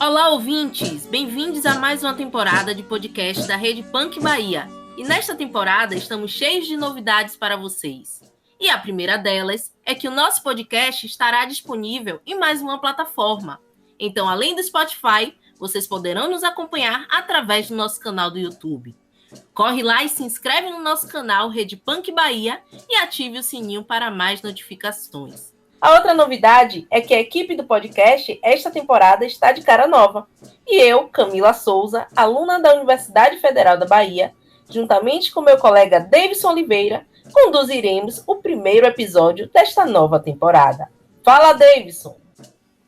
Olá, ouvintes! Bem-vindos a mais uma temporada de podcast da Rede Punk Bahia. E nesta temporada estamos cheios de novidades para vocês. E a primeira delas é que o nosso podcast estará disponível em mais uma plataforma. Então, além do Spotify, vocês poderão nos acompanhar através do nosso canal do YouTube. Corre lá e se inscreve no nosso canal Rede Punk Bahia e ative o sininho para mais notificações. A outra novidade é que a equipe do podcast, esta temporada, está de cara nova. E eu, Camila Souza, aluna da Universidade Federal da Bahia, juntamente com meu colega Davidson Oliveira, conduziremos o primeiro episódio desta nova temporada. Fala, Davidson!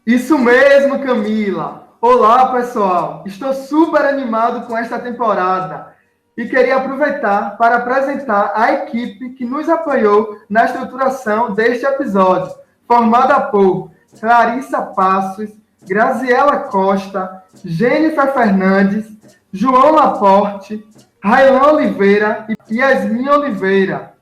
Isso mesmo, Camila! Olá, pessoal! Estou super animado com esta temporada e queria aproveitar para apresentar a equipe que nos apoiou na estruturação deste episódio, formada por Clarissa Passos, Graziela Costa, Jennifer Fernandes, João Laporte, Railan Oliveira e Yasmin Oliveira.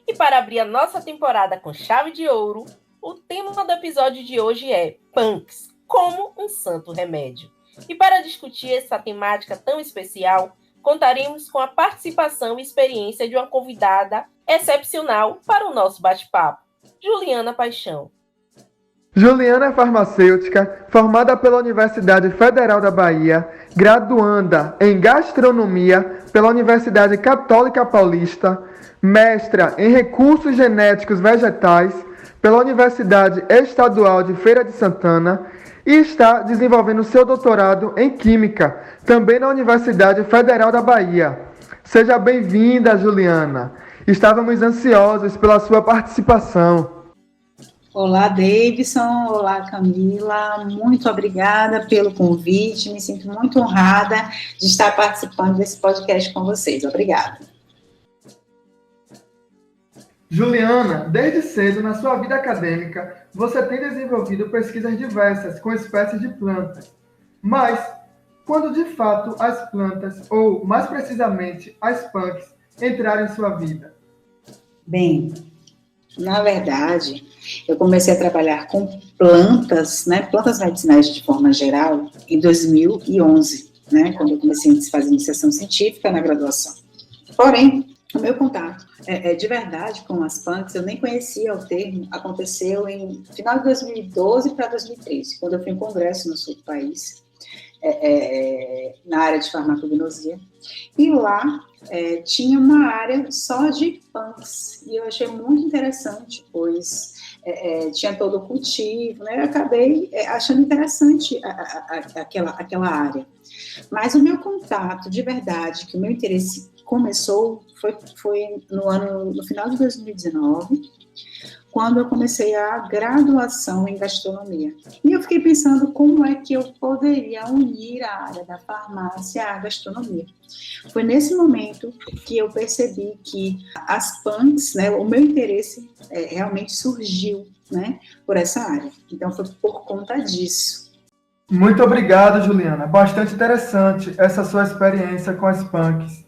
E para abrir a nossa temporada com chave de ouro, o tema do episódio de hoje é Punks, como um santo remédio. E para discutir essa temática tão especial, contaremos com a participação e experiência de uma convidada excepcional para o nosso bate-papo, Juliana Paixão. Juliana é farmacêutica, formada pela Universidade Federal da Bahia, graduanda em gastronomia pela Universidade Católica Paulista, mestra em recursos genéticos vegetais pela Universidade Estadual de Feira de Santana e está desenvolvendo seu doutorado em Química, também na Universidade Federal da Bahia. Seja bem-vinda, Juliana. Estávamos ansiosos pela sua participação. Olá, Davidson. Olá, Camila. Muito obrigada pelo convite. Me sinto muito honrada de estar participando desse podcast com vocês. Obrigada. Juliana, desde cedo na sua vida acadêmica, você tem desenvolvido pesquisas diversas com espécies de plantas. Mas, quando de fato as plantas, ou mais precisamente as punks, entraram em sua vida? Bem, na verdade, eu comecei a trabalhar com plantas, plantas medicinais de forma geral, em 2011, quando eu comecei a fazer iniciação científica na graduação. Porém, o meu contato de verdade com as punks, eu nem conhecia o termo, aconteceu em final de 2012 para 2013, quando eu fui em um congresso no sul do país, na área de farmacognosia, e lá tinha uma área só de punks, e eu achei muito interessante, pois tinha todo o cultivo, eu acabei achando interessante aquela área. Mas o meu contato, de verdade, que o meu interesse começou, foi no final de 2019, quando eu comecei a graduação em gastronomia. E eu fiquei pensando como é que eu poderia unir a área da farmácia à gastronomia. Foi nesse momento que eu percebi que as punks, o meu interesse realmente surgiu, por essa área. Então, foi por conta disso. Muito obrigado, Juliana. Bastante interessante essa sua experiência com as punks.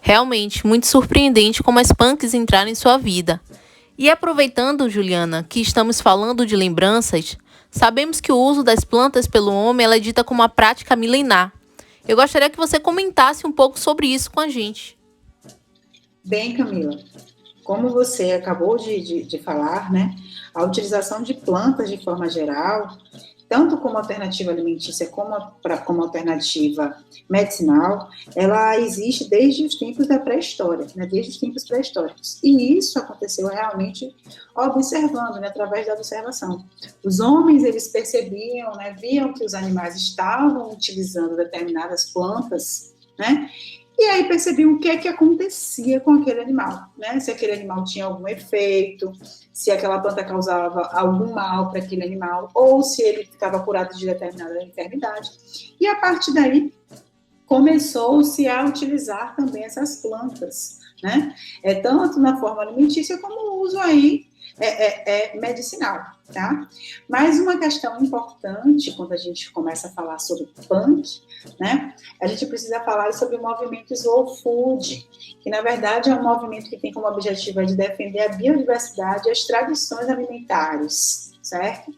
Realmente, muito surpreendente como as punks entraram em sua vida. E aproveitando, Juliana, que estamos falando de lembranças, sabemos que o uso das plantas pelo homem é dita como uma prática milenar. Eu gostaria que você comentasse um pouco sobre isso com a gente. Bem, Camila, como você acabou de falar, a utilização de plantas de forma geral, tanto como alternativa alimentícia como alternativa medicinal, ela existe desde os tempos da pré-história, desde os tempos pré-históricos. E isso aconteceu realmente observando, através da observação. Os homens, eles percebiam, viam que os animais estavam utilizando determinadas plantas, e aí percebiam o que é que acontecia com aquele animal, se aquele animal tinha algum efeito, se aquela planta causava algum mal para aquele animal, ou se ele ficava curado de determinada enfermidade. E a partir daí, começou-se a utilizar também essas plantas, tanto na forma alimentícia como o uso aí medicinal, tá? Mas uma questão importante quando a gente começa a falar sobre punk, a gente precisa falar sobre o movimento Slow Food, que na verdade é um movimento que tem como objetivo de defender a biodiversidade e as tradições alimentares, certo?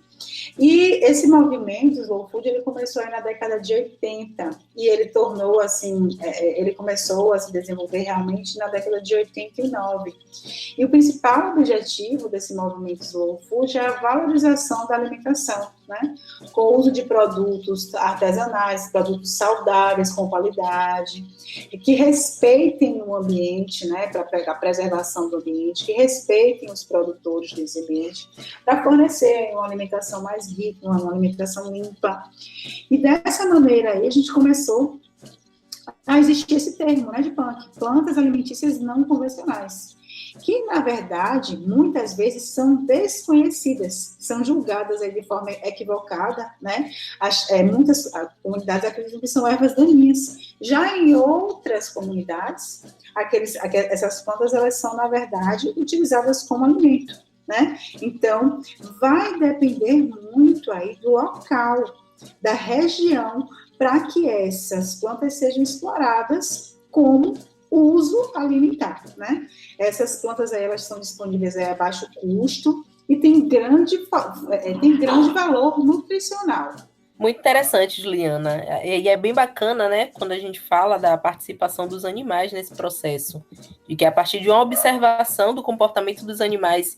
E esse movimento, Slow Food, ele começou aí na década de 80, e ele tornou, assim, ele começou a se desenvolver realmente na década de 89. E o principal objetivo desse movimento Slow Food é a valorização da alimentação, né? Com o uso de produtos artesanais, produtos saudáveis, com qualidade, que respeitem o ambiente, né? Para a preservação do ambiente, que respeitem os produtores desse ambiente, para fornecer uma alimentação mais rica, uma alimentação limpa. E dessa maneira aí, a gente começou a existir esse termo, né, de PANC, plantas alimentícias não convencionais, que, na verdade, muitas vezes são desconhecidas, são julgadas aí de forma equivocada, né? Muitas comunidades acreditam que são ervas daninhas. Já em outras comunidades, essas plantas, elas são, na verdade, utilizadas como alimento, né? Então, vai depender muito aí do local, da região, para que essas plantas sejam exploradas como uso alimentar, né? Essas plantas aí, elas são disponíveis a baixo custo e tem grande valor nutricional. Muito interessante, Juliana. E é bem bacana, né, quando a gente fala da participação dos animais nesse processo. De que a partir de uma observação do comportamento dos animais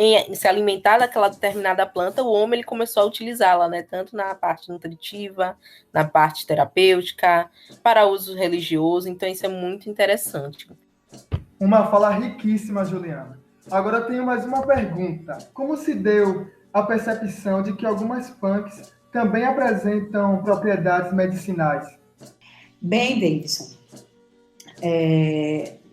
em se alimentar daquela determinada planta, o homem ele começou a utilizá-la, né, tanto na parte nutritiva, na parte terapêutica, para uso religioso. Então, isso é muito interessante. Uma fala riquíssima, Juliana. Agora eu tenho mais uma pergunta. Como se deu a percepção de que algumas punks também apresentam propriedades medicinais? Bem, Davidson,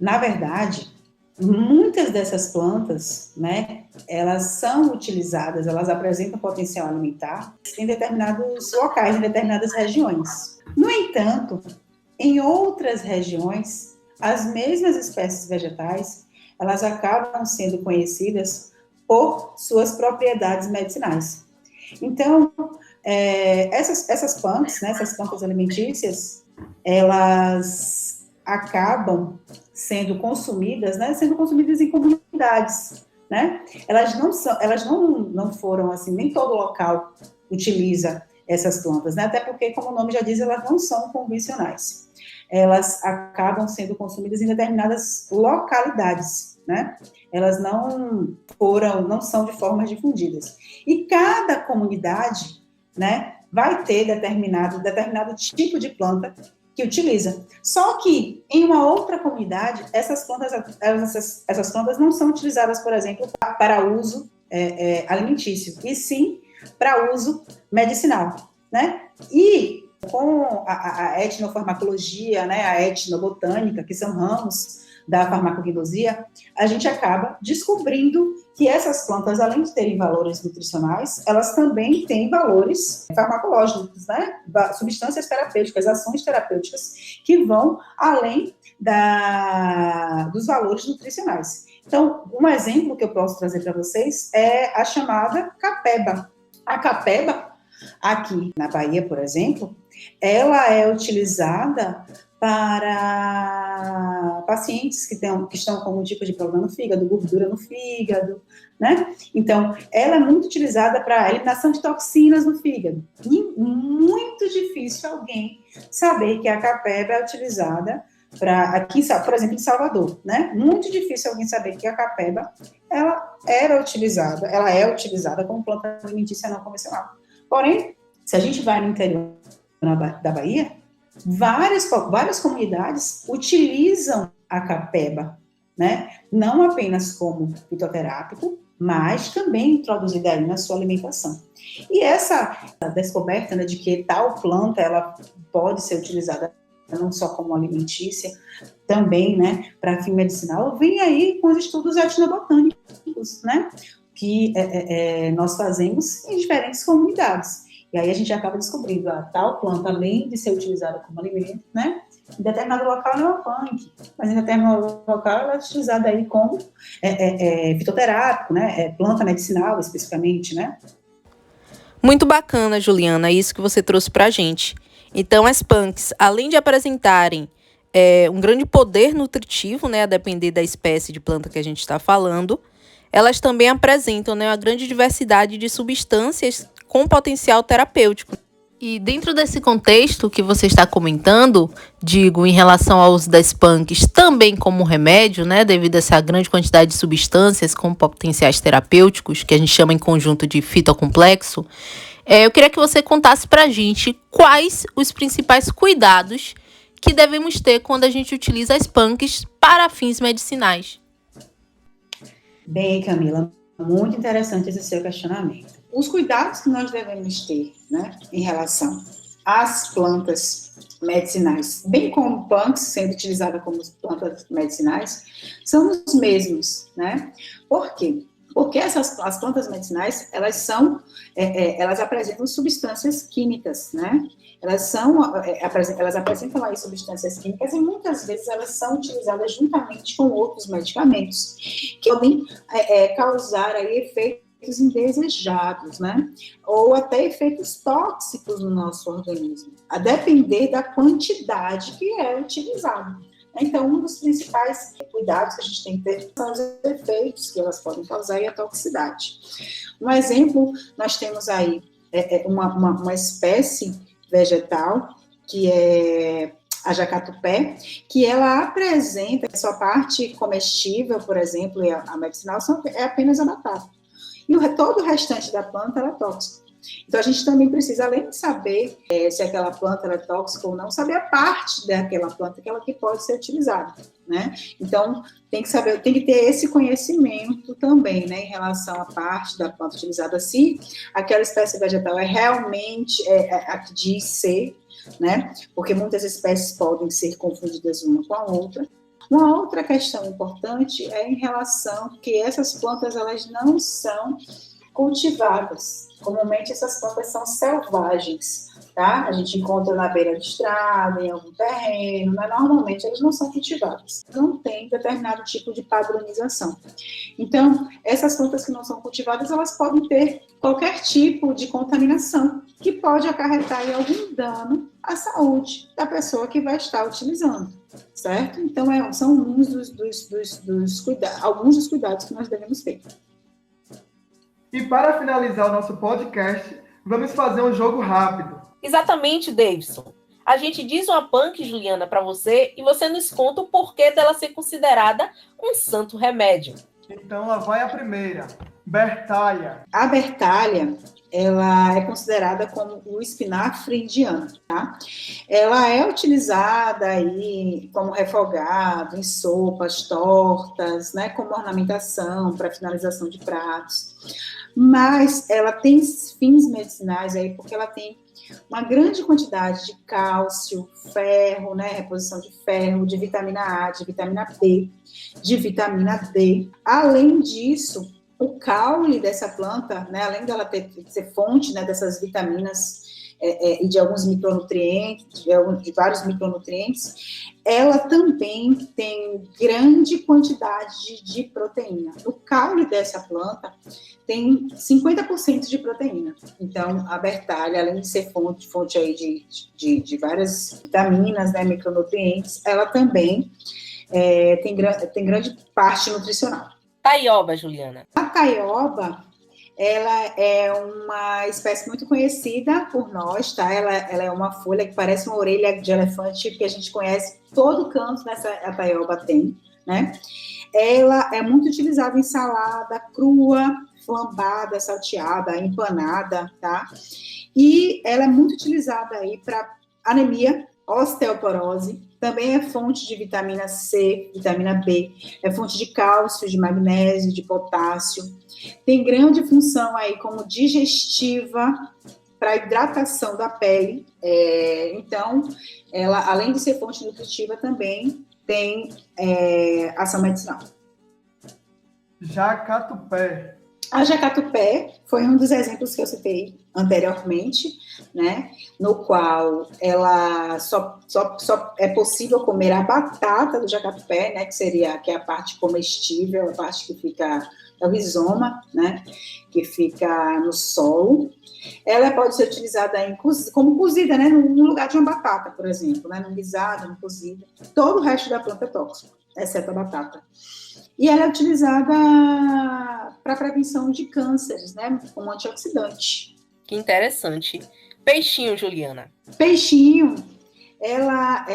na verdade, muitas dessas plantas, né, elas são utilizadas, elas apresentam potencial alimentar em determinados locais, em determinadas regiões. No entanto, em outras regiões, as mesmas espécies vegetais, elas acabam sendo conhecidas por suas propriedades medicinais. Então, essas plantas, né, essas plantas alimentícias, elas acabam sendo consumidas, né, em comunidades, né? Elas não foram assim, nem todo local utiliza essas plantas, né? Até porque, como o nome já diz, elas não são convencionais. Elas acabam sendo consumidas em determinadas localidades, né? Elas não são de formas difundidas. E cada comunidade, né, vai ter determinado tipo de planta que utiliza. Só que, em uma outra comunidade, essas plantas não são utilizadas, por exemplo, para uso alimentício, e sim para uso medicinal, né? E com a etnofarmacologia, né, a etnobotânica, que são ramos da farmacognosia, a gente acaba descobrindo que essas plantas, além de terem valores nutricionais, elas também têm valores farmacológicos, né? Substâncias terapêuticas, ações terapêuticas, que vão além dos valores nutricionais. Então, um exemplo que eu posso trazer para vocês é a chamada capeba. A capeba, aqui na Bahia, por exemplo, ela é utilizada para pacientes que estão com algum tipo de problema no fígado, gordura no fígado, né? Então, ela é muito utilizada para eliminação de toxinas no fígado. E muito difícil alguém saber que a capeba é utilizada aqui, por exemplo, em Salvador, né? Muito difícil alguém saber que a capeba, ela é utilizada como planta alimentícia não convencional. Porém, se a gente vai no interior da Bahia, várias comunidades utilizam a capeba, né? Não apenas como fitoterápico, mas também introduzida aí na sua alimentação. E essa descoberta, né, de que tal planta ela pode ser utilizada não só como alimentícia, também, né, para fim medicinal, vem aí com os estudos etnobotânicos, né, que nós fazemos em diferentes comunidades. E aí a gente acaba descobrindo a tal planta, além de ser utilizada como alimento, né, em determinado local ela é uma punk, mas em determinado local ela é utilizada aí como fitoterápico, né, planta medicinal especificamente, né. Muito bacana, Juliana, isso que você trouxe para a gente. Então, as punks, além de apresentarem um grande poder nutritivo, né, a depender da espécie de planta que a gente está falando, elas também apresentam, né, uma grande diversidade de substâncias com potencial terapêutico. E dentro desse contexto que você está comentando, digo, em relação ao uso das punks também como remédio, né, devido a essa grande quantidade de substâncias com potenciais terapêuticos, que a gente chama em conjunto de fitocomplexo, eu queria que você contasse pra gente quais os principais cuidados que devemos ter quando a gente utiliza as punks para fins medicinais. Bem, Camila, muito interessante esse seu questionamento. Os cuidados que nós devemos ter, né, em relação às plantas medicinais, bem como punks, sendo utilizada como plantas medicinais, são os mesmos, né? Por quê? Porque as plantas medicinais, elas apresentam substâncias químicas, né? Elas apresentam aí substâncias químicas e muitas vezes elas são utilizadas juntamente com outros medicamentos que podem causar aí efeitos indesejados, né? Ou até efeitos tóxicos no nosso organismo, a depender da quantidade que é utilizada. Então, um dos principais cuidados que a gente tem que ter são os efeitos que elas podem causar e a toxicidade. Um exemplo, nós temos aí uma espécie vegetal, que é a jacatupé, que ela apresenta a sua parte comestível, por exemplo, e a medicinal, é apenas a batata. E todo o restante da planta ela é tóxica. Então, a gente também precisa, além de saber se aquela planta é tóxica ou não, saber a parte daquela planta que pode ser utilizada, né? Então, tem que ter esse conhecimento também, né, em relação à parte da planta utilizada, se aquela espécie vegetal é realmente a que diz ser, né? Porque muitas espécies podem ser confundidas uma com a outra. Uma outra questão importante é em relação que essas plantas, elas não são cultivadas. Comumente essas plantas são selvagens, tá? A gente encontra na beira de estrada, em algum terreno, mas normalmente elas não são cultivadas. Não tem determinado tipo de padronização. Então, essas plantas que não são cultivadas, elas podem ter qualquer tipo de contaminação que pode acarretar em algum dano à saúde da pessoa que vai estar utilizando, certo? Então, são alguns dos cuidados que nós devemos ter. E para finalizar o nosso podcast, vamos fazer um jogo rápido. Exatamente, Davidson. A gente diz uma punk, Juliana, para você e você nos conta o porquê dela ser considerada um santo remédio. Então lá vai a primeira. Bertalha. A bertalha, ela é considerada como o espinafre indiano, tá? Ela é utilizada aí como refogado, em sopas, tortas, né, como ornamentação, para finalização de pratos. Mas ela tem fins medicinais aí, porque ela tem uma grande quantidade de cálcio, ferro, né, reposição de ferro, de vitamina A, de vitamina B, de vitamina D. Além disso, o caule dessa planta, né, além dela ser fonte, né, dessas vitaminas e de alguns micronutrientes, de vários micronutrientes, ela também tem grande quantidade de proteína. O caule dessa planta tem 50% de proteína. Então, a bertalha, além de ser fonte aí de várias vitaminas, né, micronutrientes, ela também tem grande parte nutricional. Taioba, Juliana. A taioba, ela é uma espécie muito conhecida por nós, tá? Ela é uma folha que parece uma orelha de elefante, que a gente conhece, todo canto a taioba tem, né? Ela é muito utilizada em salada crua, flambada, salteada, empanada, tá? E ela é muito utilizada aí para anemia, osteoporose, também é fonte de vitamina C, vitamina B, é fonte de cálcio, de magnésio, de potássio, tem grande função aí como digestiva para hidratação da pele, então, ela, além de ser fonte nutritiva, também tem ação medicinal. Jacatupé. A jacatupé foi um dos exemplos que eu citei anteriormente, né, no qual ela só é possível comer a batata do jacatupé, né, que é a parte comestível, a parte que fica, é o rizoma, né, que fica no solo. Ela pode ser utilizada como cozida, né, no lugar de uma batata, por exemplo, né, num guisado, num cozido. Todo o resto da planta é tóxico, exceto a batata. E ela é utilizada para prevenção de cânceres, né, como antioxidante. Que interessante. Peixinho, Juliana. Peixinho, ela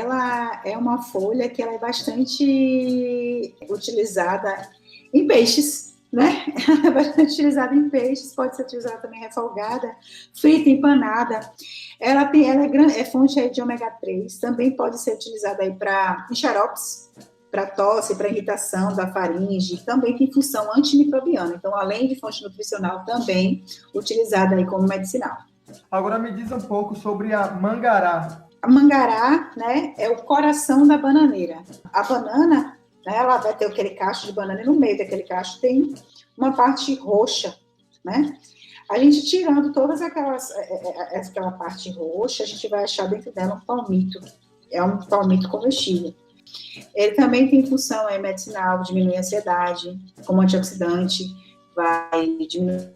é uma folha que ela é bastante utilizada em peixes, né? Ela é bastante utilizada em peixes, pode ser utilizada também refogada, frita, empanada. Ela é fonte aí de ômega 3, também pode ser utilizada aí em xaropes, para tosse, para irritação da faringe, também tem função antimicrobiana. Então, além de fonte nutricional, também utilizada aí como medicinal. Agora me diz um pouco sobre a mangará. A mangará, né, é o coração da bananeira. A banana, né, ela vai ter aquele cacho de banana e no meio daquele cacho tem uma parte roxa, né? A gente tirando todas aquela parte roxa, a gente vai achar dentro dela um palmito. É um palmito comestível. Ele também tem função medicinal, diminui a ansiedade, como antioxidante, vai diminuir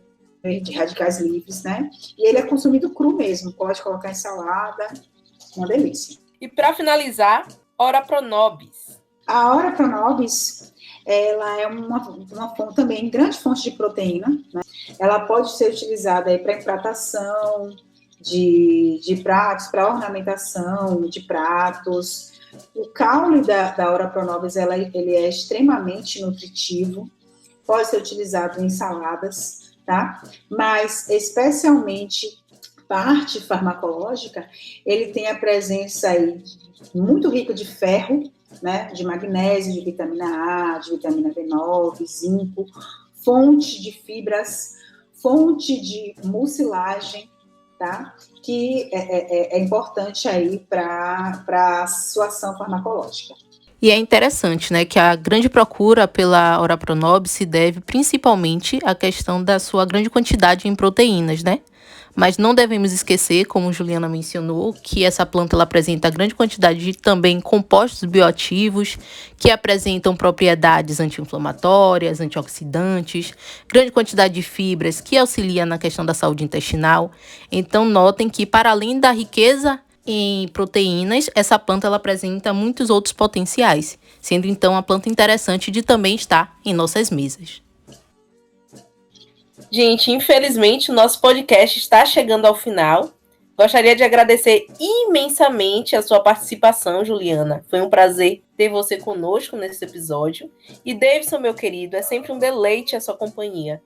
de radicais livres, né? E ele é consumido cru mesmo, pode colocar em salada, uma delícia. E para finalizar, Ora Pro Nobis. A Ora Pro Nobis, ela é uma fonte também, grande fonte de proteína, né? Ela pode ser utilizada para empratação de pratos, para ornamentação de pratos. O caule da Ora Pro Nobis, ele é extremamente nutritivo, pode ser utilizado em saladas, tá? Mas, especialmente, parte farmacológica, ele tem a presença aí muito rica de ferro, né? De magnésio, de vitamina A, de vitamina B9, zinco, fonte de fibras, fonte de mucilagem, tá? Que é importante aí para a sua ação farmacológica. E é interessante, né, que a grande procura pela Ora Pro Nobis se deve principalmente à questão da sua grande quantidade em proteínas, né? Mas não devemos esquecer, como Juliana mencionou, que essa planta ela apresenta grande quantidade de também compostos bioativos que apresentam propriedades anti-inflamatórias, antioxidantes, grande quantidade de fibras que auxilia na questão da saúde intestinal. Então, notem que, para além da riqueza em proteínas, essa planta ela apresenta muitos outros potenciais, sendo então uma planta interessante de também estar em nossas mesas. Gente, infelizmente o nosso podcast está chegando ao final. Gostaria de agradecer imensamente a sua participação, Juliana. Foi um prazer ter você conosco nesse episódio. E Davidson, meu querido, é sempre um deleite a sua companhia.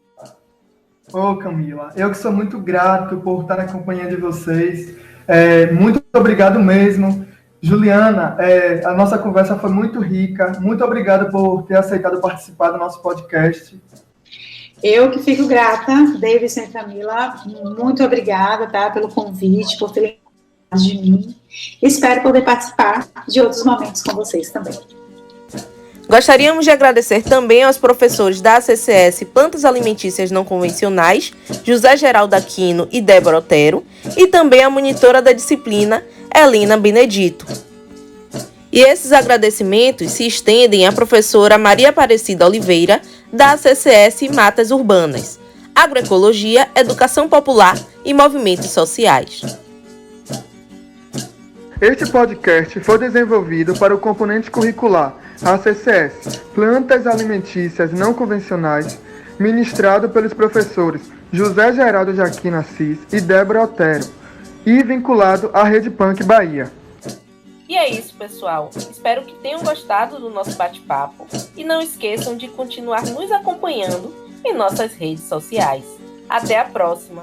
Ô, Camila, eu que sou muito grato por estar na companhia de vocês. Muito obrigado mesmo. Juliana, a nossa conversa foi muito rica. Muito obrigado por ter aceitado participar do nosso podcast. Eu que fico grata, Davidson e Camila, muito obrigada, tá, pelo convite, por terem lembrado de mim. Espero poder participar de outros momentos com vocês também. Gostaríamos de agradecer também aos professores da ACCS Plantas Alimentícias Não Convencionais, José Geraldo Aquino e Débora Otero, e também à monitora da disciplina, Helena Benedito. E esses agradecimentos se estendem à professora Maria Aparecida Oliveira, da ACCS Matas Urbanas, Agroecologia, Educação Popular e Movimentos Sociais. Este podcast foi desenvolvido para o componente curricular ACCS Plantas Alimentícias Não Convencionais, ministrado pelos professores José Geraldo de Aquino Assis e Débora Otero, e vinculado à Rede Punk Bahia. E é isso, pessoal. Espero que tenham gostado do nosso bate-papo e não esqueçam de continuar nos acompanhando em nossas redes sociais. Até a próxima!